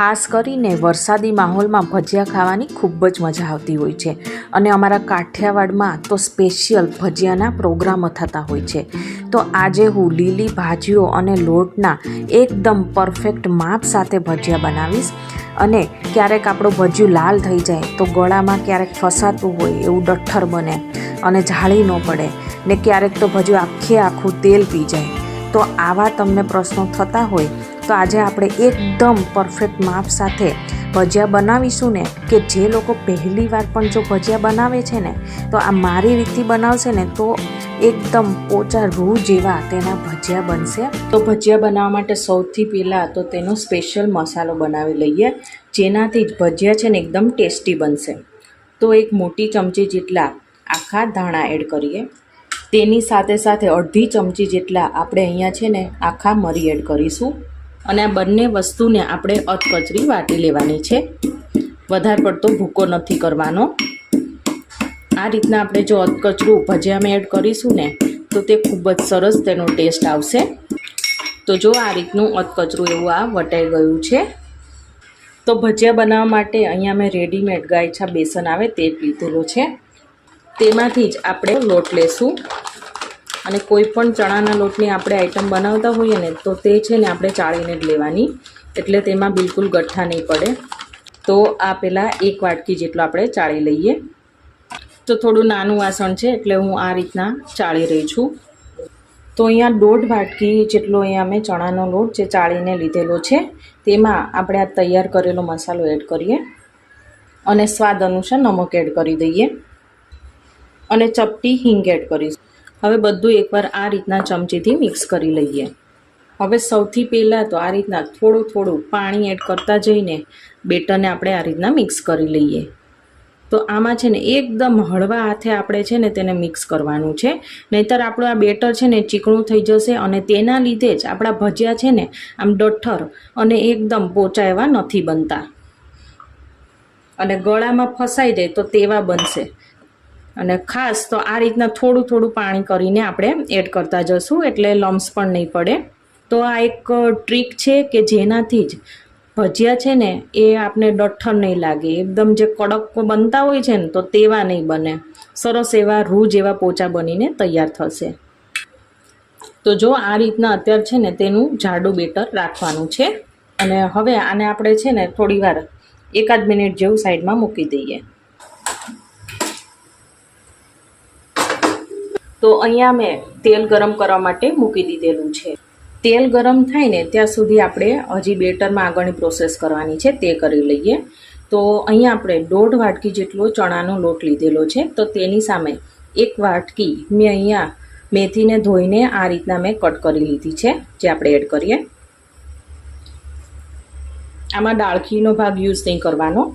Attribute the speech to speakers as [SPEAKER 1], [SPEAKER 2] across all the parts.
[SPEAKER 1] ખાસ કરીને વરસાદી માહોલમાં ભજીયા ખાવાની ખૂબ જ મજા આવતી હોય છે અને અમારા કાઠિયાવાડમાં તો સ્પેશિયલ ભજીયાના પ્રોગ્રામો થતા હોય છે। તો આજે હું લીલી ભાજીઓ અને લોટના એકદમ પરફેક્ટ માપ સાથે ભજીયા બનાવીશ। અને ક્યારેક આપણું ભજીયું લાલ થઈ જાય તો ગળામાં ક્યારેક ફસાતું હોય એવું ડઠ્ઠર બને અને જાળી ન પડે ને ક્યારેક તો ભજીયું આખું તેલ પી જાય। તો આવા તમને પ્રશ્નો થતા હોય તો આજે આપણે એકદમ પરફેક્ટ માપ સાથે ભજીયા બનાવીશું ને કે જે લોકો પહેલી વાર પણ જો ભજીયા બનાવે છે ને તો આ મારી રીતથી બનાવશે ને તો એકદમ પોચા રૂ જેવા તેના ભજીયા બનશે। તો ભજીયા બનાવવા માટે સૌથી પહેલાં તો તેનો સ્પેશિયલ મસાલો બનાવી લઈએ જેનાથી જ ભજીયા છે ને એકદમ ટેસ્ટી બનશે। તો એક મોટી ચમચી જેટલા આખા ધાણા એડ કરીએ, તેની સાથે સાથે અડધી ચમચી જેટલા આપણે અહીંયા છે ને આખા મરી એડ કરીશું અને આ બંને વસ્તુને આપણે અધકચરી વાટી લેવાની છે, વધારે પડતો ભૂકો નથી કરવાનો। આ રીતના આપણે જો અધકચરું ભજીયામાં એડ કરીશું ને તો તે ખૂબ જ સરસ તેનો ટેસ્ટ આવશે। તો જો આ રીતનું અધકચરું એવું આ વટાઈ ગયું છે। તો ભજીયા બનાવવા માટે અહીંયા મેં રેડીમેડ ગાયછા બેસન આવે તે લીધેલો છે, તેમાંથી જ આપણે લોટ લેશું અને કોઈ પણ ચણાના લોટની આપણે આઈટમ બનાવતા હોઈએ ને તો તે છે ને આપણે ચાળીને જ લેવાની, એટલે તેમાં બિલકુલ ગઠ્ઠા નહીં પડે। તો આ પહેલાં એક વાટકી જેટલો આપણે ચાળી લઈએ। તો થોડું નાનું વાસણ છે એટલે હું આ રીતના ચાળી રહી છું। તો અહીંયા 1.5 વાટકી જેટલો અહીંયા મેં ચણાનો લોટ જે ચાળીને લીધેલો છે તેમાં આપણે આ તૈયાર કરેલો મસાલો એડ કરીએ અને સ્વાદ અનુસાર નમક એડ કરી દઈએ અને ચપટી હિંગ એડ કરીશું। હવે બધું એકવાર આ રીતના ચમચીથી મિક્સ કરી લઈએ। હવે સૌથી પહેલાં તો આ રીતના થોડું પાણી એડ કરતા જઈને બેટરને આપણે આ રીતના મિક્સ કરી લઈએ। તો આમાં છે ને એકદમ હળવા હાથે આપણે છે ને તેને મિક્સ કરવાનું છે, નહીંતર આપણું આ બેટર છે ને ચીકણું થઈ જશે અને તેના લીધે જ આપણા ભજીયા છે ને આમ ડઠ્ઠર અને એકદમ પોચા એવા નથી બનતા અને ગળામાં ફસાઈ જાય તો તેવા બનશે। અને ખાસ તો આ રીતના થોડું પાણી કરીને આપણે એડ કરતા જશું એટલે લમ્સ પણ નહીં પડે। તો આ એક ટ્રીક છે કે જેનાથી જ ભજીયા છે ને એ આપણે ડઠ્ઠર નહીં લાગે, એકદમ જે કડક બનતા હોય છે ને તો તેવા નહીં બને, સરસ એવા રૂ જેવા પોચા બનીને તૈયાર થશે। તો જો આ રીતના અત્યારે છે ને તેનું જાડું બેટર રાખવાનું છે અને હવે આને આપણે છે ને થોડી વાર 1 મિનિટ જેવું સાઈડમાં મૂકી દઈએ। તો અહીંયા મેં તેલ ગરમ કરવા માટે મૂકી દીધેલું છે। તેલ ગરમ થાય ને ત્યાં સુધી આપણે હજી બેટરમાં આગળની પ્રોસેસ કરવાની છે તે કરી લઈએ। તો અહીંયા આપણે 1.5 વાટકી જેટલો ચણાનો લોટ લીધેલો છે, તો તેની સામે 1 વાટકી મેં અહીંયા મેથીને ધોઈને આ રીતના મેં કટ કરી લીધી છે જે આપણે એડ કરીએ। આમાં ડાળખીનો ભાગ યુઝ નહીં કરવાનો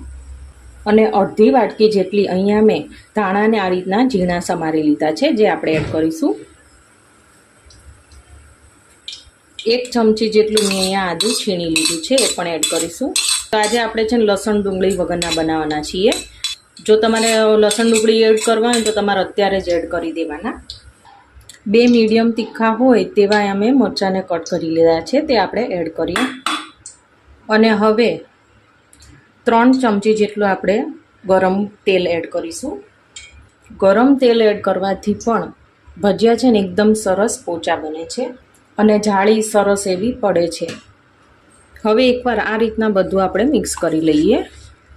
[SPEAKER 1] અને અડધી વાટકી જેટલી અહીંયા મેં ધાણાને આ રીતના ઝીણા સમારી લીધા છે જે આપણે એડ કરીશું। 1 ચમચી જેટલું મેં અહીંયા આદું છીણી લીધું છે એ પણ એડ કરીશું। તો આજે આપણે છે ને લસણ ડુંગળી વગરના બનાવવાના છીએ, જો તમારે લસણ ડુંગળી એડ કરવા હોય તો તમારે અત્યારે જ એડ કરી દેવાના। 2 મીડિયમ તીખા હોય તેવા અમે મરચાંને કટ કરી લીધા છે તે આપણે એડ કરીએ અને હવે 3 ચમચી જેટલું આપણે ગરમ તેલ એડ કરીશું। ગરમ તેલ એડ કરવાથી પણ ભજીયા છે ને એકદમ સરસ પોચા બને છે અને જાળી સરસ એવી પડે છે। હવે એકવાર આ રીતના બધું આપણે મિક્સ કરી લઈએ।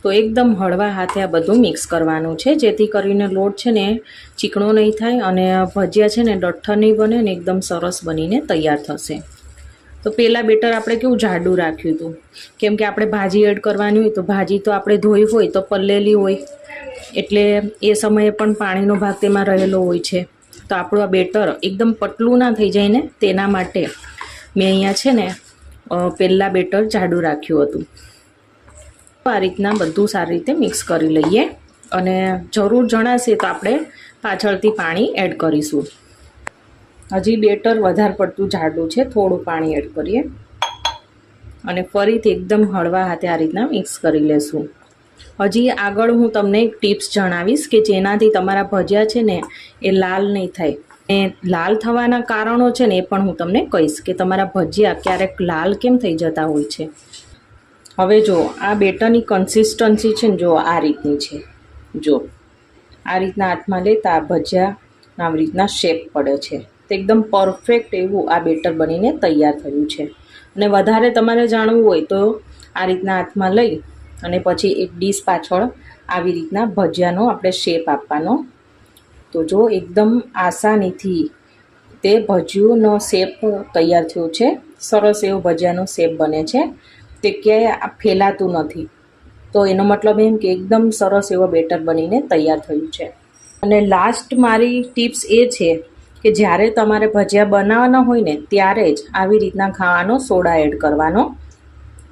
[SPEAKER 1] તો એકદમ હળવા હાથે આ બધું મિક્સ કરવાનું છે જેથી કરીને લોટ છે ને ચીકણો નહીં થાય અને ભજીયા છે ને ડઠ્ઠર નહીં બને ને એકદમ સરસ બનીને તૈયાર થશે। તો પહેલાં બેટર આપણે કેવું જાડું રાખ્યું હતું કેમ કે આપણે ભાજી એડ કરવાની હોય તો ભાજી તો આપણે ધોઈ હોય તો પલળેલી હોય એટલે એ સમયે પણ પાણીનો ભાગ તેમાં રહેલો હોય છે। તો આપણું આ બેટર એકદમ પતલું ના થઈ જાય ને તેના માટે મેં અહીંયા છે ને પહેલાં બેટર જાડું રાખ્યું હતું। આ રીતના બધું સારી રીતે મિક્સ કરી લઈએ અને જરૂર જણાશે તો આપણે પાછળથી પાણી એડ કરીશું। હજી બેટર વધારે પડતું જાડું છે, થોડું પાણી એડ કરીએ અને ફરીથી એકદમ હળવા હાથે આ રીતના મિક્સ કરી લેશું। હજી આગળ હું તમને એક ટિપ્સ જણાવીશ કે જેનાથી તમારા ભજીયા છે ને એ લાલ નહીં થાય એ લાલ થવાના કારણો છે ને એ પણ હું તમને કહીશ કે તમારા ભજીયા ક્યારેક લાલ કેમ થઈ જતા હોય છે। હવે જો આ બેટરની કન્સિસ્ટન્સી છે ને, જો આ રીતની છે. જો આ રીતના હાથમાં લેતા આ ભજીયા આવી રીતના શેપ પડે છે. તો એકદમ પરફેક્ટ એવું આ બેટર બનીને તૈયાર થયું છે. અને વધારે તમારે જાણવું હોય તો આ રીતના હાથમાં લઈ અને પછી એક ડીશ પાછળ આવી રીતના ભજીયાનો આપણે શેપ આપવાનો. તો જો એકદમ આસાનીથી તે ભજીયાનો શેપ તૈયાર થયો છે. સરસ એવો ભજીયાનો શેપ બને છે, તે ક્યાંય ફેલાતું નથી. તો એનો મતલબ એમ કે એકદમ સરસ એવો બેટર બનીને તૈયાર થયું છે. અને લાસ્ટ મારી ટિપ્સ એ છે કે જ્યારે તમારે ભજીયા બનાવવાના હોય ને ત્યારે જ આવી રીતના ખાવાનો સોડા એડ કરવાનો.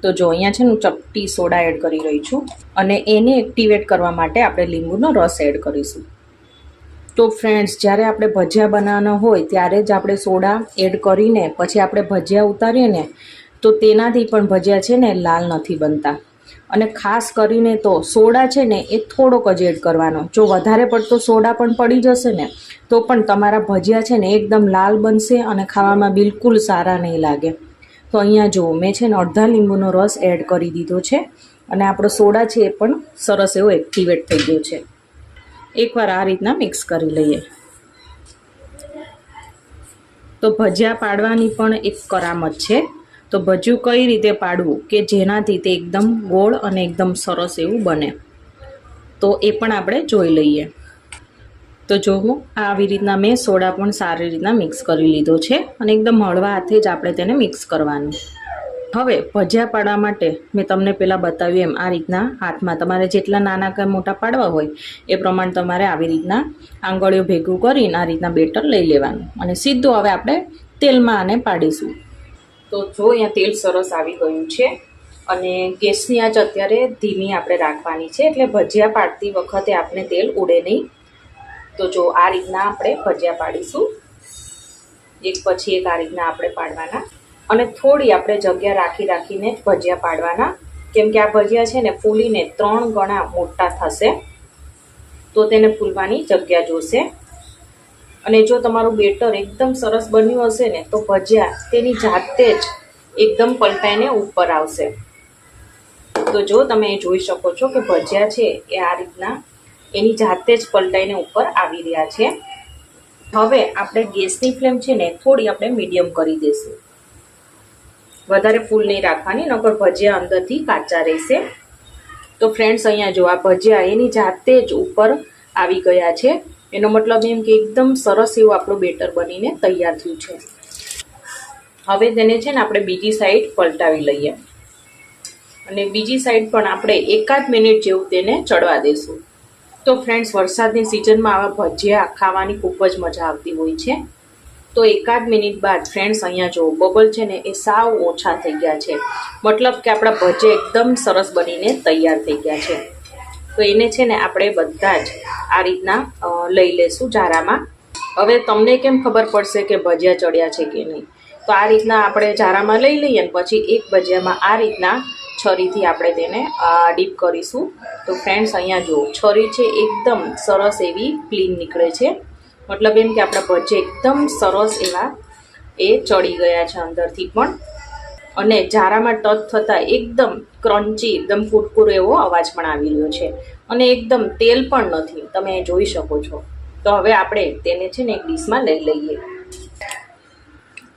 [SPEAKER 1] તો જો અહીંયા છે ને હું ચપટી સોડા એડ કરી રહી છું અને એને એક્ટિવેટ કરવા માટે આપણે લીંબુનો રસ એડ કરીશું. તો ફ્રેન્ડ્સ, જ્યારે આપણે ભજીયા બનાવવાના હોય ત્યારે જ આપણે સોડા એડ કરીને પછી આપણે ભજીયા ઉતારીએ ને તો તેનાથી પણ ભજીયા છે ને લાલ નથી બનતા. અને ખાસ કરીને તો સોડા છે ને એ થોડોક જ એડ કરવાનો. જો વધારે પડતો સોડા પણ પડી જશે ને તો પણ તમારા ભજીયા છે ને એકદમ લાલ બનશે અને ખાવામાં બિલકુલ સારા નહીં લાગે. તો અહીંયા જો મેં છે ને અડધા લીંબુનો રસ એડ કરી દીધો છે અને આપણો સોડા છે એ પણ સરસ એવો એક્ટિવેટ થઈ ગયો છે. એકવાર આ રીતના મિક્સ કરી લઈએ. તો ભજીયા પાડવાની પણ એક કરામત છે. તો ભજીયું કઈ રીતે પાડવું કે જેનાથી તે એકદમ ગોળ અને એકદમ સરસ એવું બને, તો એ પણ આપણે જોઈ લઈએ. તો જો આવી રીતના મેં સોડા પણ સારી રીતના મિક્સ કરી લીધો છે અને એકદમ હળવા હાથે જ આપણે તેને મિક્સ કરવાનું. હવે ભજીયા પાડવા માટે મેં તમને પહેલાં બતાવ્યું એમ આ રીતના હાથમાં તમારે જેટલા નાના કે મોટા પાડવા હોય એ પ્રમાણે તમારે આવી રીતના આંગળીઓ ભેગું કરીને આ રીતના બેટર લઈ લેવાનું અને સીધું હવે આપણે તેલમાં આને પાડીશું. તો જો અહીંયા તેલ સરસ આવી ગયું છે અને ગેસની આંચ અત્યારે ધીમી આપણે રાખવાની છે, એટલે ભજીયા પાડતી વખતે આપણે તેલ ઉડે નહીં. તો જો આ રીતના આપણે ભજીયા પાડીશું, એક પછી એક આ રીતના આપણે પાડવાના અને થોડી આપણે જગ્યા રાખીને જ ભજીયા પાડવાના, કેમ કે આ ભજીયા છે ને ફૂલીને 3 ગણા મોટા થશે તો તેને ફૂલવાની જગ્યા જોશે. અને જો તમારું બેટર એકદમ સરસ બન્યું હશે ને તો ભજીયા તેની જાતે જ એકદમ પલટાઈને ઉપર આવશે. તો જો તમે જોઈ શકો છો કે ભજીયા છે એ આ રીતના એની જાતે જ પલટાઈને ઉપર આવી રહ્યા છે. હવે આપણે ગેસની ફ્લેમ છે ને થોડી આપણે મીડિયમ કરી દઈશું. વધારે ફૂલ નહીં રાખવાની, નકર ભજીયા અંદરથી કાચા રહેશે. તો ફ્રેન્ડ્સ, અહીંયા જો આ ભજીયા એની જાતે જ ઉપર આવી ગયા છે. એનો મતલબ એમ કે એકદમ સરસ એવું આપણું બેટર બનીને તૈયાર થયું છે. હવે તેને છે ને આપણે બીજી સાઈડ પલટાવી લઈએ અને બીજી સાઈડ પણ આપણે 1 મિનિટ જેવું તેને ચડવા દઈશું. તો ફ્રેન્ડ્સ, વરસાદની સિઝનમાં આવા ભજીયા ખાવાની ખૂબ જ મજા આવતી હોય છે. તો 1 મિનિટ બાદ ફ્રેન્ડ્સ અહીંયા જો બબલ છે ને એ સાવ ઓછા થઈ ગયા છે, મતલબ કે આપણા ભજીયા એકદમ સરસ બનીને તૈયાર થઈ ગયા છે. તો એને છે ને આપણે બધા જ આ રીતના લઈ લેશું જારામાં. હવે તમને કેમ ખબર પડશે કે ભજીયા ચડ્યા છે કે નહીં? તો આ રીતના આપણે જારામાં લઈ લઈએ ને પછી એક ભજીયામાં આ રીતના છરીથી આપણે તેને ડીપ કરીશું. તો ફ્રેન્ડ્સ, અહીંયા જો છરી છે એકદમ સરસ એવી ક્લીન નીકળે છે, મતલબ એમ કે આપણા ભજીયા એકદમ સરસ એવા એ ચડી ગયા છે અંદરથી પણ, અને જારામાં ટચ થતાં એકદમ ક્રન્ચી એકદમ કુરકુરો એવો અવાજ પણ આવી રહ્યો છે અને એકદમ તેલ પણ નથી, તમે જોઈ શકો છો. તો હવે આપણે તેને છે ને એક ડીશમાં લઈ લઈએ.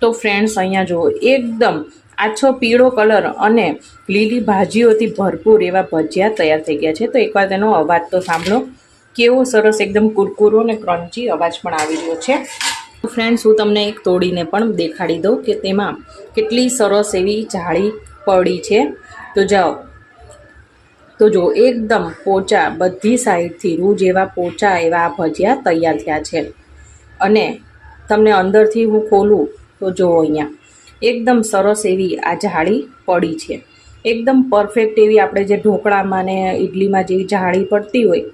[SPEAKER 1] તો ફ્રેન્ડ્સ, અહીંયા જુઓ એકદમ આછો પીળો કલર અને લીલી ભાજીઓથી ભરપૂર એવા ભજીયા તૈયાર થઈ ગયા છે. તો એકવાર તેનો અવાજ તો સાંભળો, કેવો સરસ એકદમ કુરકુરો અને ક્રન્ચી અવાજ પણ આવી રહ્યો છે. ફ્રેન્ડ્સ, હું તમને એક તોડીને પણ દેખાડી દઉં કે તેમાં કેટલી સરસ એવી જાળી પડી છે. તો જાઓ, તો જો એકદમ પોચા બધી સાઈડથી રૂ જેવા પોચા એવા ભજીયા તૈયાર થયા છે. અને તમને અંદરથી હું ખોલું તો જો અહીંયા એકદમ સરસ એવી આ જાળી પડી છે, એકદમ પરફેક્ટ એવી આપણે જે ઢોકળામાં ને ઇડલીમાં જેવી જાળી પડતી હોય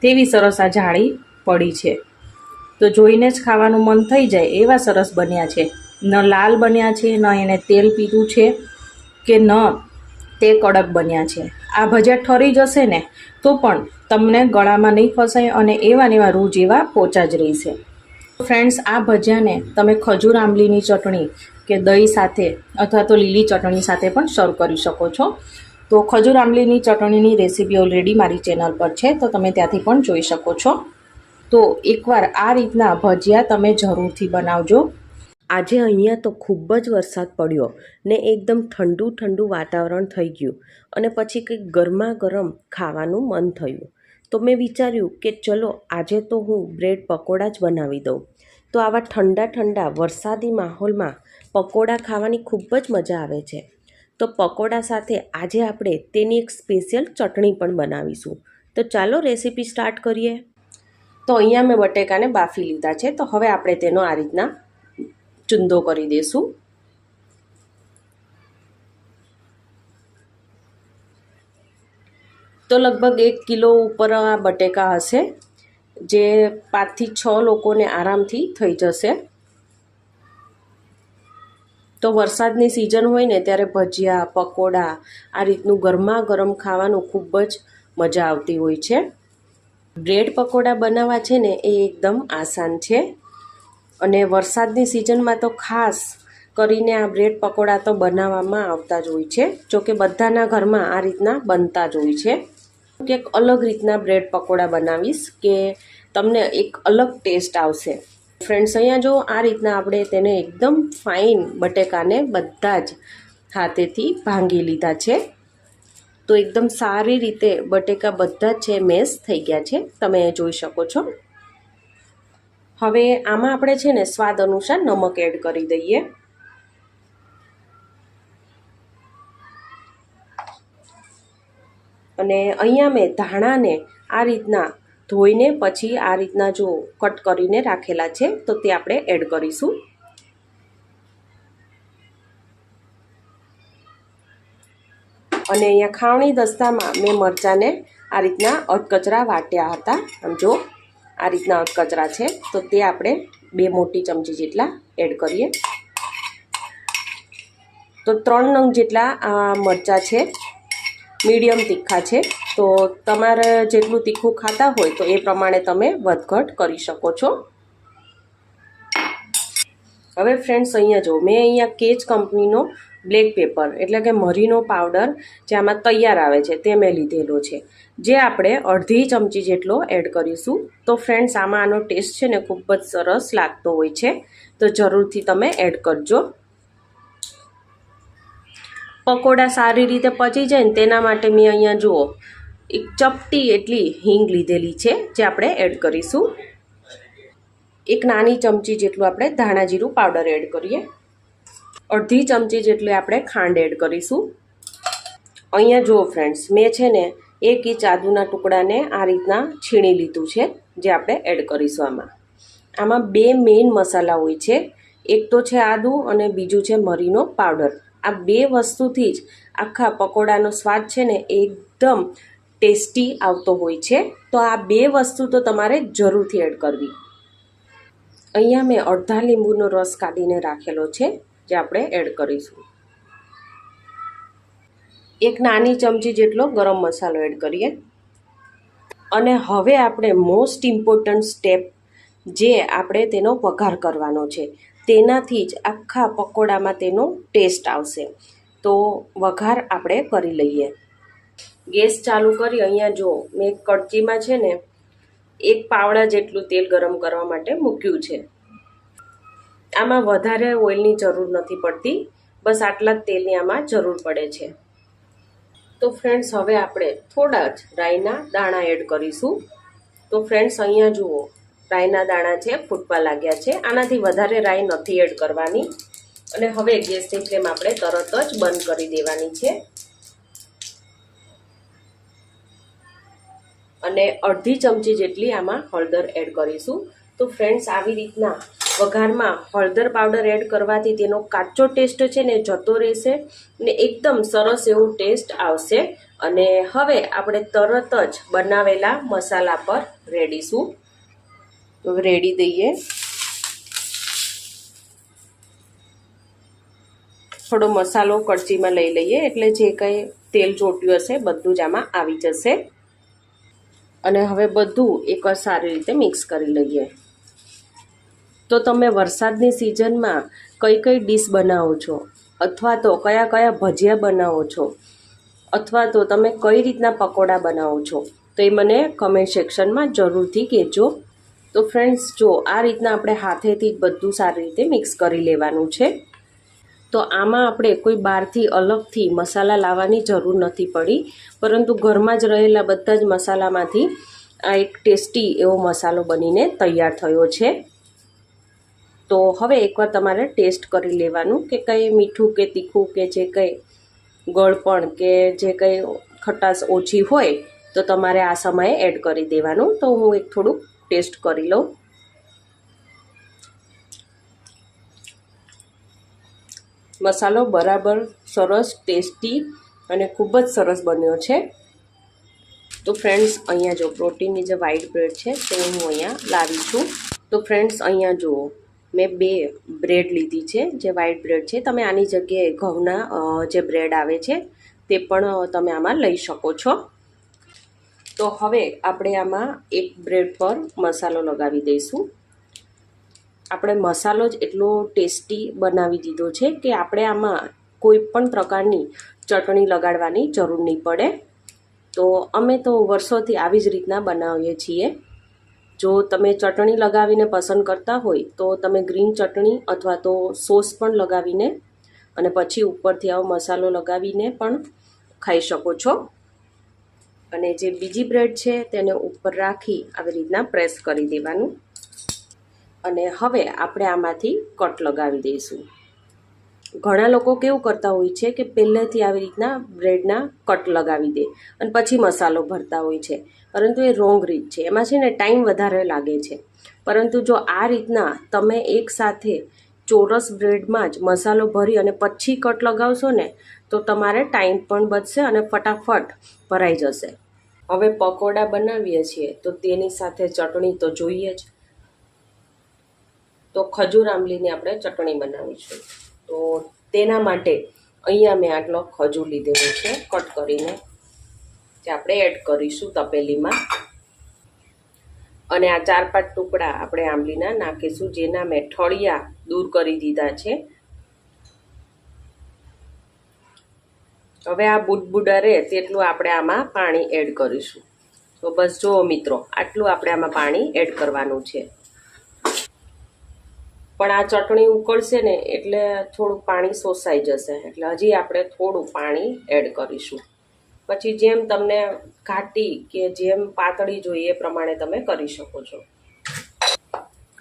[SPEAKER 1] તેવી સરસ આ જાળી પડી છે. તો જોઈને જ ખાવાનું મન થઈ જાય એવા સરસ બન્યા છે. ન લાલ બન્યા છે, ન એને તેલ પીધું છે કે ન તે કડક બન્યા છે. આ ભજીયા ઠરી જશે ને તો પણ તમને ગળામાં નહીં ફસાય અને એવા ને એવા રૂ જેવા પોચા જ રહેશે. ફ્રેન્ડ્સ, આ ભજીયાને તમે ખજૂર આંબલીની ચટણી કે દહીં સાથે અથવા તો લીલી ચટણી સાથે પણ સર્વ કરી શકો છો. તો ખજૂર આંબલીની ચટણીની રેસીપી ઓલરેડી મારી ચેનલ પર છે, તો તમે ત્યાંથી પણ જોઈ શકો છો. તો એકવાર આ રીતના ભજીયા તમે જરૂરથી બનાવજો. આજે અહીંયા તો ખૂબ જ વરસાદ પડ્યો ને એકદમ ઠંડુ ઠંડુ વાતાવરણ થઈ ગયું અને પછી કંઈક ગરમા ગરમ ખાવાનું મન થયું. તો મેં વિચાર્યું કે ચલો આજે તો હું બ્રેડ પકોડા જ બનાવી દઉં. તો આવા ઠંડા ઠંડા વરસાદી માહોલમાં પકોડા ખાવાની ખૂબ જ મજા આવે છે. તો પકોડા સાથે આજે આપણે તેની એક સ્પેશિયલ ચટણી પણ બનાવીશું. તો ચાલો રેસીપી સ્ટાર્ટ કરીએ. તો અહીંયા મેં બટેકાને બાફી લીધા છે. તો હવે આપણે તેનો આ રીતના ચૂંદો કરી દઈશું. તો લગભગ 1 કિલો ઉપર આ બટેકા હશે, જે 5 થી 6 લોકોને આરામથી થઈ જશે. તો વરસાદની સિઝન હોય ને ત્યારે ભજીયા પકોડા આ રીતનું ગરમા ગરમ ખાવાનું ખૂબ જ મજા આવતી હોય છે. બ્રેડ પકોડા બનાવવા છે ને એ એકદમ આસાન છે અને વરસાદની સિઝનમાં તો ખાસ કરીને આ બ્રેડ પકોડા તો બનાવવામાં આવતા જ હોય છે. જોકે બધાના ઘરમાં આ રીતના બનતા જ હોય છે. એક અલગ રીતના બ્રેડ પકોડા બનાવીશ કે તમને એક અલગ ટેસ્ટ આવશે. ફ્રેન્ડ્સ, અહીંયા જો આ રીતના આપણે તેને એકદમ ફાઇન બટેકાને બધા જ હાથેથી ભાંગી લીધા છે. તો એકદમ સારી રીતે બટેકા બધા જ છે મેશ થઈ ગયા છે, તમે જોઈ શકો છો. હવે આમાં આપણે છે ને સ્વાદ અનુસાર નમક એડ કરી દઈએ. અને અહીંયા મેં ધાણાને આ રીતના ધોઈને પછી આ રીતના જો કટ કરીને રાખેલા છે, તો તે આપણે એડ કરીશું. અને અહીંયા ખાવણી દસ્તામાં મેં મરચાંને આ રીતના અધકચરા વાટ્યા હતા. આમ જો આ રીતના અધકચરા છે, તો તે આપણે 2 મોટી ચમચી જેટલા એડ કરીએ. તો 3 નંગ જેટલા આ મરચાં છે, મીડિયમ તીખા છે. તો તમારે જેટલું તીખું ખાતા હોય તો એ પ્રમાણે તમે વધઘટ કરી શકો છો. હવે ફ્રેન્ડ્સ, અહીંયા જો મેં અહીંયા કેચ કંપનીનો બ્લેક પેપર એટલે કે મરીનો પાવડર જે આમાં તૈયાર આવે છે તે મેં લીધેલો છે, જે આપણે અડધી ચમચી જેટલો એડ કરીશું. તો ફ્રેન્ડ્સ, આમાં આનો ટેસ્ટ છે ને ખૂબ જ સરસ લાગતો હોય છે, તો જરૂરથી તમે એડ કરજો. પકોડા સારી રીતે પચી જાય ને તેના માટે મેં અહીંયા જુઓ એક ચપટી એટલી હિંગ લીધેલી છે, જે આપણે એડ કરીશું. એક નાની ચમચી જેટલું આપણે ધાણા જીરું પાવડર એડ કરીએ. અડધી ચમચી જેટલી આપણે ખાંડ એડ કરીશું. અહીંયા જુઓ ફ્રેન્ડ્સ, મેં છે ને 1 ઇંચ આદુના ટુકડાને આ રીતના છીણી લીધું છે, જે આપણે એડ કરીશું. આમાં 2 મેઇન મસાલા હોય છે. એક તો છે આદુ અને બીજું છે મરીનો પાવડર. આ 2 વસ્તુથી જ આખા પકોડાનો સ્વાદ છે ને એકદમ ટેસ્ટી આવતો હોય છે. તો આ 2 વસ્તુ તો તમારે જરૂરથી એડ કરવી. અહીંયા મેં અડધા લીંબુનો રસ કાઢીને રાખેલો છે, જે આપણે એડ કરીશું. એક નાની ચમચી જેટલો ગરમ મસાલો એડ કરીએ. અને હવે આપણે મોસ્ટ ઇમ્પોર્ટન્ટ સ્ટેપ, જે આપણે તેનો વઘાર કરવાનો છે, તેનાથી જ આખા પકોડામાં તેનો ટેસ્ટ આવશે. તો વઘાર આપણે કરી લઈએ. ગેસ ચાલુ કરી અહીંયા જો મેં કડચીમાં છે ને 1 પાવડા જેટલું તેલ ગરમ કરવા માટે મૂક્યું છે. આમાં વધારે ઓઇલની જરૂર નથી પડતી, બસ આટલા જ તેલની આમાં જરૂર પડે છે. તો ફ્રેન્ડ્સ, હવે આપણે થોડા જ રાઈના દાણા એડ કરીશું. તો ફ્રેન્ડ્સ, અહીંયા જુઓ રાઈના દાણા છે ફૂટવા લાગ્યા છે. આનાથી વધારે રાઈ નથી એડ કરવાની. અને હવે ગેસની ફ્લેમ આપણે તરત જ બંધ કરી દેવાની છે. અને અડધી ચમચી જેટલી આમાં હળદર એડ કરીશું. તો ફ્રેન્ડ્સ, આવી રીતના વઘારમાં હળદર પાવડર એડ કરવાથી તેનો કાચો ટેસ્ટ છે ને જતો રહેશે ને એકદમ સરસ એવું ટેસ્ટ આવશે. અને હવે આપણે તરત જ બનાવેલા મસાલા પર રેડીશું. તો રેડી દઈએ. થોડો મસાલો કડચીમાં લઈ લઈએ, એટલે જે કંઈ તેલ ચોટ્યું હશે બધું જ આમાં આવી જશે. અને હવે બધું એકવાર સારી રીતે મિક્સ કરી લઈએ. તો તમે વરસાદની સિઝનમાં કઈ કઈ ડીશ બનાવો છો, અથવા તો કયા કયા ભજીયા બનાવો છો,
[SPEAKER 2] અથવા તો તમે કઈ રીતના પકોડા બનાવો છો તો એ મને કમેન્ટ સેક્શનમાં જરૂરથી કહેજો. તો ફ્રેન્ડ્સ જો આ રીતના આપણે હાથેથી જ બધું સારી રીતે મિક્સ કરી લેવાનું છે. તો આમાં આપણે કોઈ બહારથી અલગથી મસાલા લાવવાની જરૂર નથી પડી, પરંતુ ઘરમાં જ રહેલા બધા જ મસાલામાંથી આ એક ટેસ્ટી એવો મસાલો બનીને તૈયાર થયો છે. તો હવે એકવાર તમારે ટેસ્ટ કરી લેવાનું કે કંઈ મીઠું કે તીખું કે જે કંઈ ગળપણ કે જે કંઈ ખટાશ ઓછી હોય તો તમારે આ સમયે એડ કરી દેવાનું. તો હું એક થોડુંક ટેસ્ટ કરી લઉં. મસાલો બરાબર સરસ ટેસ્ટી અને ખૂબ જ સરસ બન્યો છે. તો ફ્રેન્ડ્સ અહીંયા જો પ્રોટીનની જે વ્હાઈટ બ્રેડ છે તે હું અહીંયા લાવી છું. તો ફ્રેન્ડ્સ અહીંયા જુઓ મેં 2 બ્રેડ લીધી છે જે વ્હાઈટ બ્રેડ છે. તમે આની જગ્યાએ ઘઉંના જે બ્રેડ આવે છે તે પણ તમે આમાં લઈ શકો છો. તો હવે આપણે આમાં એક બ્રેડ પર મસાલો લગાવી દઈશું. આપણે મસાલો જ એટલો ટેસ્ટી બનાવી દીધો છે કે આપણે આમાં કોઈ પણ પ્રકારની ચટણી લગાડવાની જરૂર નહીં પડે. તો અમે તો વર્ષોથી આવી જ રીતના બનાવીએ છીએ. જો તમે ચટણી લગાવીને પસંદ કરતા હોય તો તમે ગ્રીન ચટણી અથવા તો સોસ પણ લગાવીને અને પછી ઉપરથી આવો મસાલો લગાવીને પણ ખાઈ શકો છો. અને જે બીજી બ્રેડ છે તેને ઉપર રાખી આવી રીતના પ્રેસ કરી દેવાનું. અને હવે આપણે આમાંથી કટ લગાવી દઈશું. ઘણા લોકો કેવું કરતા હોય છે કે પહેલેથી આવી રીતના બ્રેડના કટ લગાવી દે અને પછી મસાલો ભરતા હોય છે, પરંતુ એ રોંગ રીત છે. એમાં છે ને ટાઈમ વધારે લાગે છે. પરંતુ જો આ રીતના તમે એકસાથે ચોરસ બ્રેડમાં જ મસાલો ભરી અને પછી કટ લગાવશો ને તો તમારે ટાઈમ પણ બચશે અને ફટાફટ ભરાઈ જશે. હવે પકોડા બનાવીએ છીએ તો તેની સાથે ચટણી તો જોઈએ જ. તો ખજૂર આંબલીની આપણે ચટણી બનાવીશું. તો તેના માટે અહીંયા મેં આટલો ખજૂર લીધેલો છે કટ કરીને, જે આપણે એડ કરીશું તપેલીમાં. અને આ 4-5 ટુકડા આપણે આંબલીના નાખીશું, જેના મેં ઠળિયા દૂર કરી દીધા છે. હવે આ બુડબુડા રહે તેટલું આપણે આમાં પાણી એડ કરીશું. તો બસ જુઓ મિત્રો, આટલું આપણે આમાં પાણી એડ કરવાનું છે. પણ આ ચટણી ઉકળશે ને એટલે થોડું પાણી શોષાઈ જશે, એટલે હજી આપણે થોડું પાણી એડ કરીશું. પછી જેમ તમને ઘાટી કે જેમ પાતળી જોઈએ એ પ્રમાણે તમે કરી શકો છો.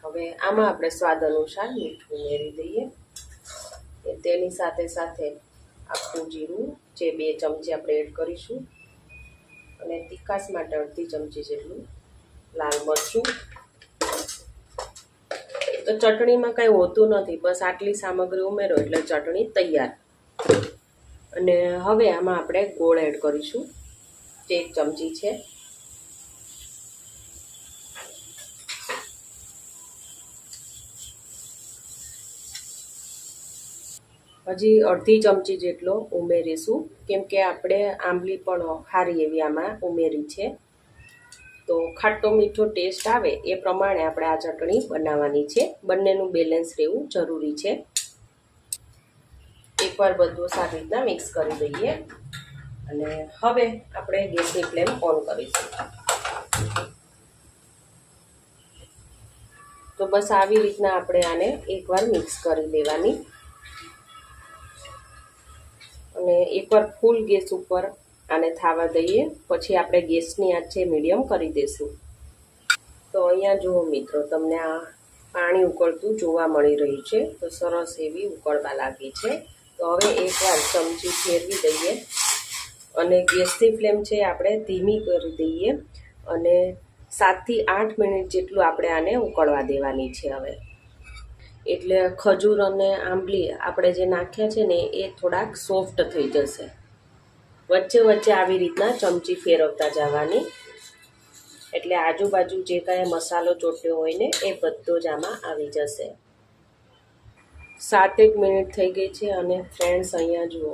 [SPEAKER 2] હવે આમાં આપણે સ્વાદ અનુસાર મીઠું ઉમેરી દઈએ. તેની સાથે સાથે આખું જીરું જે 2 ચમચી આપણે એડ કરીશું. અને તીખાશ માટે 1/2 ચમચી જેટલું લાલ મરચું. તો ચટણીમાં કંઈ હોતું નથી, બસ આટલી સામગ્રી ઉમેરો એટલે ચટણી તૈયાર. અને હવે આમાં આપણે ગોળ એડ કરીશું, જે 1 ચમચી છે. હજી 1/2 ચમચી જેટલો ઉમેરીશું, કેમ કે આપણે આંબલી પણ સારી એવી આમાં ઉમેરી છે. તો ખાટો મીઠો ટેસ્ટ આવે એ પ્રમાણે આપણે આ ચટણી બનાવવાની છે. બંનેનું બેલેન્સ રહેવું જરૂરી છે. એકવાર બધું સારી રીતના મિક્સ કરી દઈએ. અને હવે આપણે ગેસની ફ્લેમ ઓન કરીશું. તો બસ આવી રીતના આપણે આને એકવાર મિક્સ કરી લેવાની. અને એકવાર ફૂલ ગેસ ઉપર આને થવા દઈએ, પછી આપણે ગેસની આંચ છે મીડિયમ કરી દઈશું. તો અહીંયા જુઓ મિત્રો, તમને આ પાણી ઉકળતું જોવા મળી રહ્યું છે. તો સરસ એવી ઉકળવા લાગી છે. તો હવે એકવાર ચમચી ફેરવી દઈએ અને ગેસની ફ્લેમ છે આપણે ધીમી કરી દઈએ. અને 7 થી 8 મિનિટ જેટલું આપણે આને ઉકળવા દેવાની છે. હવે એટલે ખજૂર અને આંબલી આપણે જે નાખ્યા છે ને એ થોડાક સોફ્ટ થઈ જશે. વચ્ચે વચ્ચે આવી રીતના ચમચી ફેરવતા જવાની, એટલે આજુબાજુ જે કાંઈ મસાલો ચોટ્યો હોય ને એ બધો જ આમાં આવી જશે. 7-8 મિનિટ થઈ ગઈ છે અને ફ્રેન્ડ્સ અહીંયા જુઓ,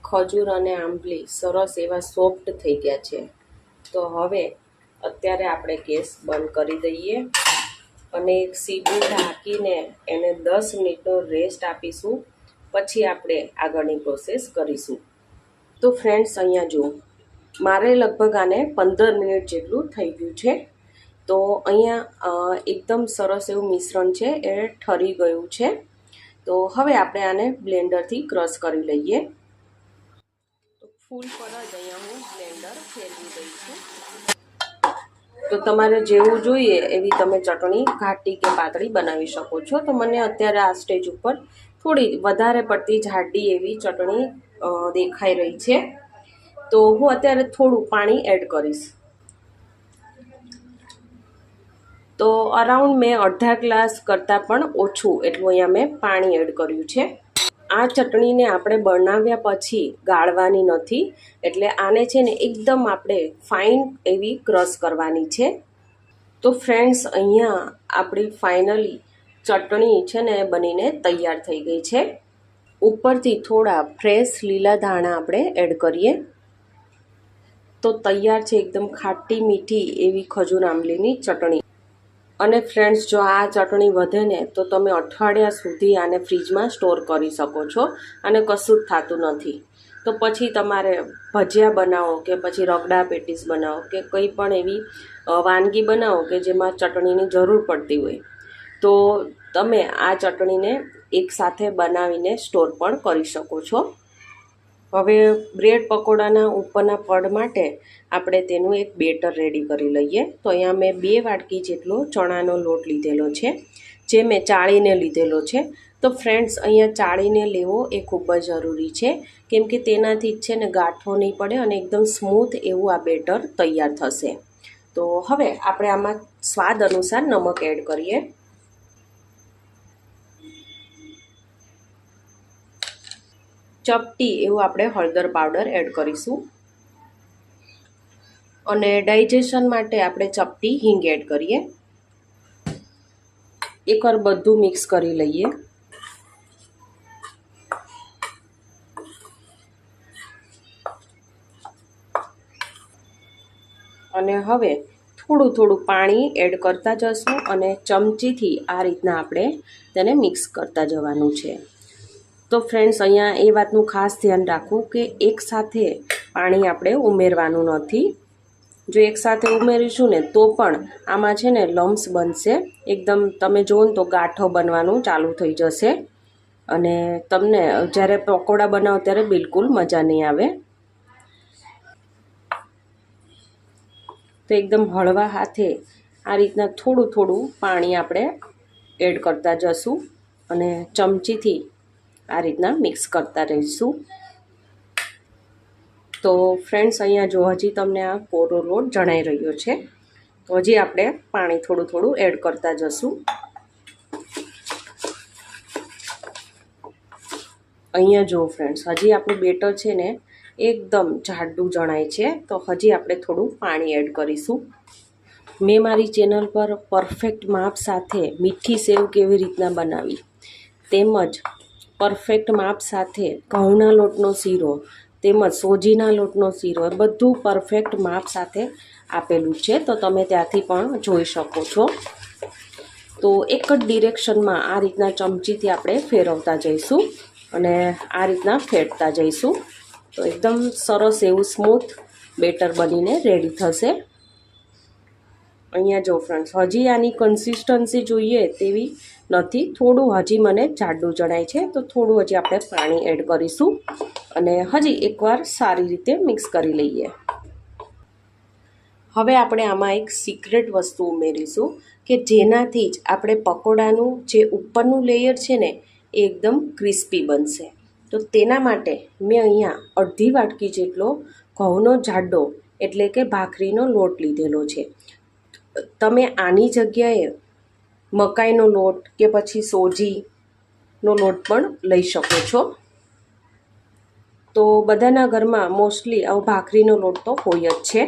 [SPEAKER 2] ખજૂર અને આંબલી સરસ એવા સોફ્ટ થઈ ગયા છે. તો હવે અત્યારે આપણે ગેસ બંધ કરી દઈએ અને એક સીધું ઢાંકીને એને 10 મિનિટનો રેસ્ટ આપીશું. પછી આપણે આગળની પ્રોસેસ કરીશું. તો ફ્રેન્ડ્સ અહીંયા જુઓ, મારે લગભગ આને 15 મિનિટ જેટલું થઈ ગયું છે. તો અહીંયા એકદમ સરસ એવું મિશ્રણ છે એ ઠરી ગયું છે. તો હવે આપણે આને બ્લેન્ડરથી ક્રશ કરી લઈએ. તો ફૂલ પર જ અહીંયા હું બ્લેન્ડર ફેરવી દઈ છું. તો તમારે જેવું જોઈએ એવી તમે ચટણી ઘાટી કે પાતળી બનાવી શકો છો. તો મને અત્યારે આ સ્ટેજ ઉપર થોડી વધારે પડતી જાડી એવી ચટણી દેખાઈ રહી છે. તો હું અત્યારે થોડું પાણી એડ કરીશ. તો અરાઉન્ડ મેં અડધા ગ્લાસ કરતાં પણ ઓછું એટલું અહીંયા મેં પાણી એડ કર્યું છે. આ ચટણીને આપણે બનાવ્યા પછી ગાળવાની નથી, એટલે આને છે ને એકદમ આપણે ફાઇન એવી ક્રશ કરવાની છે. તો ફ્રેન્ડ્સ અહીંયા આપણી ફાઇનલી ચટણી છે ને બનીને તૈયાર થઈ ગઈ છે. ઉપરથી થોડા ફ્રેશ લીલા ધાણા આપણે એડ કરીએ તો તૈયાર છે એકદમ ખાટી મીઠી એવી ખજૂર આંબલીની ચટણી. અને ફ્રેન્ડ્સ જો આ ચટણી વધે ને તો તમે અઠવાડિયા સુધી આને ફ્રીજમાં સ્ટોર કરી શકો છો અને કશું જ થતું નથી. તો પછી તમારે ભજીયા બનાવો કે પછી રગડા પેટીસ બનાવો કે કંઈ પણ એવી વાનગી બનાવો કે જેમાં ચટણીની જરૂર પડતી હોય તો તમે આ ચટણીને એકસાથે બનાવીને સ્ટોર પણ કરી શકો છો. હવે બ્રેડ પકોડાના ઉપરના પડ માટે આપણે તેનું એક બેટર રેડી કરી લઈએ. તો અહીંયા મેં 2 વાટકી જેટલો ચણાનો લોટ લીધેલો છે, જે મેં ચાળીને લીધેલો છે. તો ફ્રેન્ડ્સ અહીંયા ચાળીને લેવો એ ખૂબ જ જરૂરી છે, કેમ કે તેનાથી જ છે ને ગાંઠો નહીં પડે અને એકદમ સ્મૂથ એવું આ બેટર તૈયાર થશે. તો હવે આપણે આમાં સ્વાદ અનુસાર નમક એડ કરીએ. ચપટી એવું આપણે હળદર પાવડર એડ કરીશું અને ડાયજેશન માટે આપણે ચપટી હિંગ એડ કરીએ. એકવાર બધું મિક્સ કરી લઈએ. અને હવે થોડું પાણી એડ કરતા જશું અને ચમચીથી આ રીતના આપણે તેને મિક્સ કરતા જવાનું છે. તો ફ્રેન્ડ્સ અહીંયા એ વાતનું ખાસ ધ્યાન રાખવું કે એકસાથે પાણી આપણે ઉમેરવાનું નથી. જો એકસાથે ઉમેરીશું ને તો પણ આમાં છે ને લમ્સ બનશે, એકદમ તમે જુઓ ને તો ગાંઠો બનવાનું ચાલુ થઈ જશે અને તમને જ્યારે પકોડા બનાવો ત્યારે બિલકુલ મજા નહીં આવે. તો એકદમ હળવા હાથે આ રીતના થોડું પાણી આપણે એડ કરતા જશું અને ચમચીથી આ રીતના મિક્સ કરતા રહીશું. તો ફ્રેન્ડ્સ અહીંયા જો હજી તમને આ કોરો લોટ જણાઈ રહ્યો છે, તો હજી આપણે પાણી થોડું એડ કરતા જશું. અહીંયા જો ફ્રેન્ડ્સ હજી આપણું બેટર છે ને એકદમ જાડું જણાય છે, તો હજી આપણે થોડું પાણી એડ કરીશું. મેં મારી ચેનલ પર પરફેક્ટ માપ સાથે મીઠી સેવ કેવી રીતના બનાવી તેમજ પરફેક્ટ માપ સાથે ઘઉંના લોટનો શીરો તેમજ સોજીના લોટનો શીરો બધું પરફેક્ટ માપ સાથે આપેલું છે, તો તમે ત્યાંથી પણ જોઈ શકો છો. તો એક જ ડિરેક્શનમાં આ રીતના ચમચીથી આપણે ફેરવતા જઈશું અને આ રીતના ફેરતા જઈશું. તો એકદમ સરસ એવું સ્મૂથ બેટર બનીને રેડી થશે. અહીંયા જો ફ્રેન્ડ્સ હજી આની કન્સિસ્ટન્સી જોઈએ તેવી નથી, થોડું હજી મને જાડું જણાય છે, તો થોડું હજી આપણે પાણી એડ કરીશું અને હજી એકવાર સારી રીતે મિક્સ કરી લઈએ. હવે આપણે આમાં એક સિક્રેટ વસ્તુ ઉમેરીશું કે જેનાથી જ આપણે પકોડાનું જે ઉપરનું લેયર છે ને એ એકદમ ક્રિસ્પી બનશે. તો તેના માટે મેં અહીંયા અડધી વાટકી જેટલો ઘઉંનો જાડો એટલે કે ભાખરીનો લોટ લીધેલો છે. તમે આની જગ્યાએ મકાઈનો લોટ કે પછી સોજીનો લોટ પણ લઈ શકો છો. તો બધાના ઘરમાં મોસ્ટલી આવો ભાખરીનો લોટ તો હોય જ છે.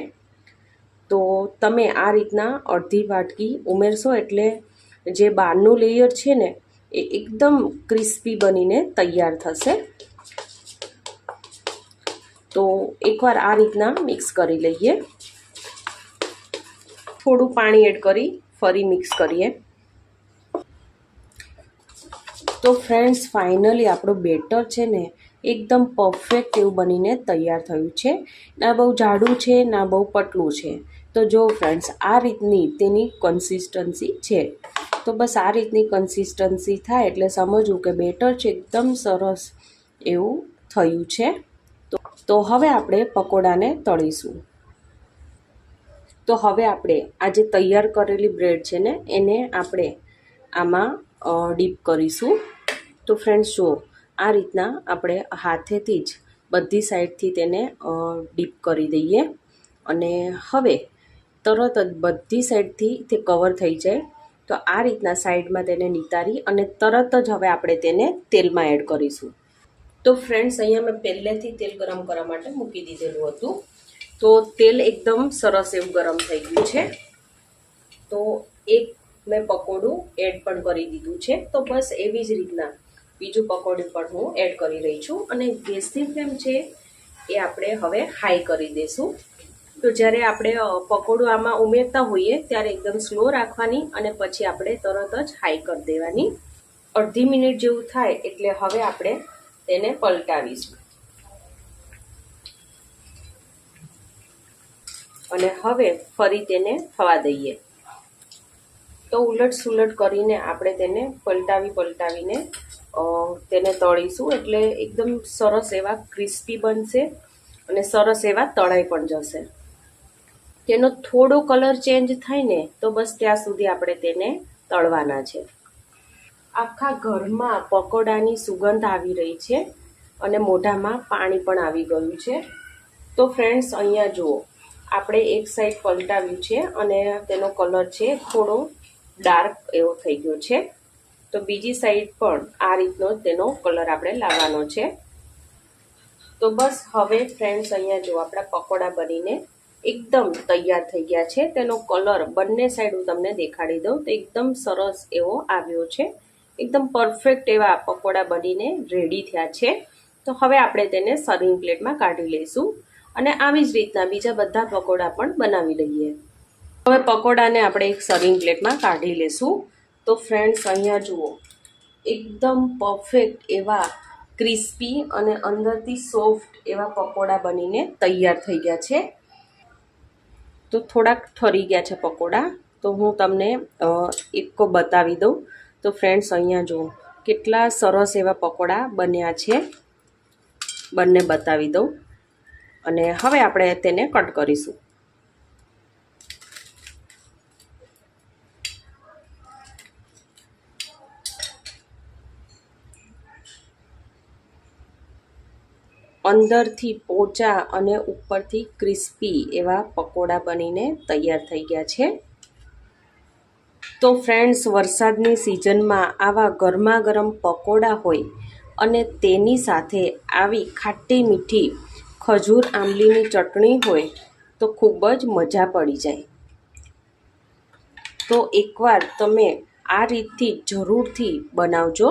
[SPEAKER 2] તો તમે આ રીતના અડધી વાટકી ઉમેરશો એટલે જે બહારનું લેયર છે ને એ એકદમ ક્રિસ્પી બનીને તૈયાર થશે. તો એકવાર આ રીતના મિક્સ કરી લઈએ. થોડું પાણી એડ કરી ફરી મિક્સ કરીએ. તો ફ્રેન્ડ્સ ફાઇનલી આપણું બેટર છે ને એકદમ પરફેક્ટ એવું બનીને તૈયાર થયું છે. ના બહુ જાડું છે ના બહુ પતલું છે. તો જો ફ્રેન્ડ્સ આ રીતની તેની કન્સિસ્ટન્સી છે. તો બસ આ રીતની કન્સિસ્ટન્સી થાય એટલે સમજવું કે બેટર છે એકદમ સરસ એવું થયું છે. તો હવે આપણે પકોડાને તળીશું. તો હવે આપણે આ જે તૈયાર કરેલી બ્રેડ છે ને એને આપણે આમાં ડીપ કરીશું. તો ફ્રેન્ડ્સ જુઓ આ રીતના આપણે હાથેથી જ બધી સાઈડથી તેને ડીપ કરી દઈએ અને હવે તરત જ બધી સાઈડથી તે કવર થઈ જાય. તો આ રીતના સાઈડમાં તેને નિતારી અને તરત જ હવે આપણે તેને તેલમાં એડ કરીશું. તો ફ્રેન્ડ્સ અહીંયા મેં પહેલેથી તેલ ગરમ કરવા માટે મૂકી દીધેલું હતું. તો તેલ એકદમ સરસ એવું ગરમ થઈ ગયું છે. તો એક મેં પકોડું એડ પણ કરી દીધું છે. તો બસ એવી જ રીતના બીજું પકોડું પણ હું એડ કરી રહી છું અને ગેસની ફ્લેમ છે એ આપણે હવે હાઈ કરી દઈશું. તો જ્યારે આપણે પકોડું આમાં ઉમેરતા હોઈએ ત્યારે એકદમ સ્લો રાખવાની અને પછી આપણે તરત જ હાઈ કરી દેવાની. અડધી મિનિટ જેવું થાય એટલે હવે આપણે તેને પલટાવીશું અને હવે ફરી તેને થવા દઈએ. તો ઉલટ સુલટ કરીને આપણે તેને પલટાવીને તેને તળીશું એટલે એકદમ સરસ એવા ક્રિસ્પી બનશે અને સરસ એવા તળાઈ પણ જશે. તેનો થોડો કલર ચેન્જ થાય ને તો બસ ત્યાં સુધી આપણે તેને તળવાના છે. આખા ઘરમાં પકોડાની સુગંધ આવી રહી છે અને મોઢામાં પાણી પણ આવી ગયું છે. તો ફ્રેન્ડ્સ અહીંયા જુઓ આપણે એક સાઈડ પલટાવ્યું છે અને તેનો કલર છે થોડો ડાર્ક એવો થઈ ગયો છે. તો બીજી સાઈડ પણ આ રીતનો તેનો કલર આપણે લાવવાનો છે. તો બસ હવે ફ્રેન્ડ્સ અહીંયા જો આપણા પકોડા બનીને એકદમ તૈયાર થઈ ગયા છે. તેનો કલર બંને સાઈડ હું તમને દેખાડી દઉં તો એકદમ સરસ એવો આવ્યો છે. એકદમ પરફેક્ટ એવા પકોડા બનીને રેડી થયા છે. તો હવે આપણે તેને સર્વિંગ પ્લેટમાં કાઢી લઈશું અને આવી જ રીતના બીજા બધા પકોડા પણ બનાવી લઈએ. હવે પકોડાને આપણે એક સર્વિંગ પ્લેટમાં કાઢી લઈશું. તો ફ્રેન્ડ્સ અહીંયા જુઓ એકદમ પરફેક્ટ એવા ક્રિસ્પી અને અંદરથી સોફ્ટ એવા પકોડા બનીને તૈયાર થઈ ગયા છે. તો થોડાક ઠરી ગયા છે પકોડા. તો હું તમને એક બતાવી દઉં. તો ફ્રેન્ડ્સ અહીંયા જુઓ કેટલા સરસ એવા પકોડા બન્યા છે. બંને બતાવી દઉં અને હવે આપણે તેને કટ કરીશું. અંદરથી પોચા અને ઉપરથી ક્રિસ્પી એવા પકોડા બનીને તૈયાર થઈ ગયા છે. તો ફ્રેન્ડ્સ વરસાદની સિઝનમાં આવા ગરમા ગરમ પકોડા હોય અને તેની સાથે આવી ખાટી મીઠી ખજૂર આંબલીની ચટણી હોય તો ખૂબ જ મજા પડી જાય. તો એકવાર તમે આ રીતથી જરૂરથી બનાવજો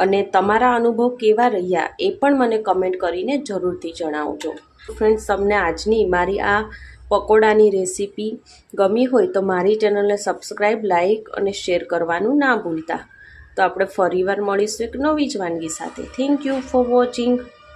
[SPEAKER 2] અને તમારા અનુભવ કેવા રહ્યા એ પણ મને કમેન્ટ કરીને જરૂરથી જણાવજો. ફ્રેન્ડ્સ તમને આજની મારી આ પકોડાની રેસીપી ગમી હોય તો મારી ચેનલને સબસ્ક્રાઈબ, લાઈક અને શેર કરવાનું ના ભૂલતા. તો આપણે ફરીવાર મળીશું એક નવી જ વાનગી સાથે. Thank you for watching.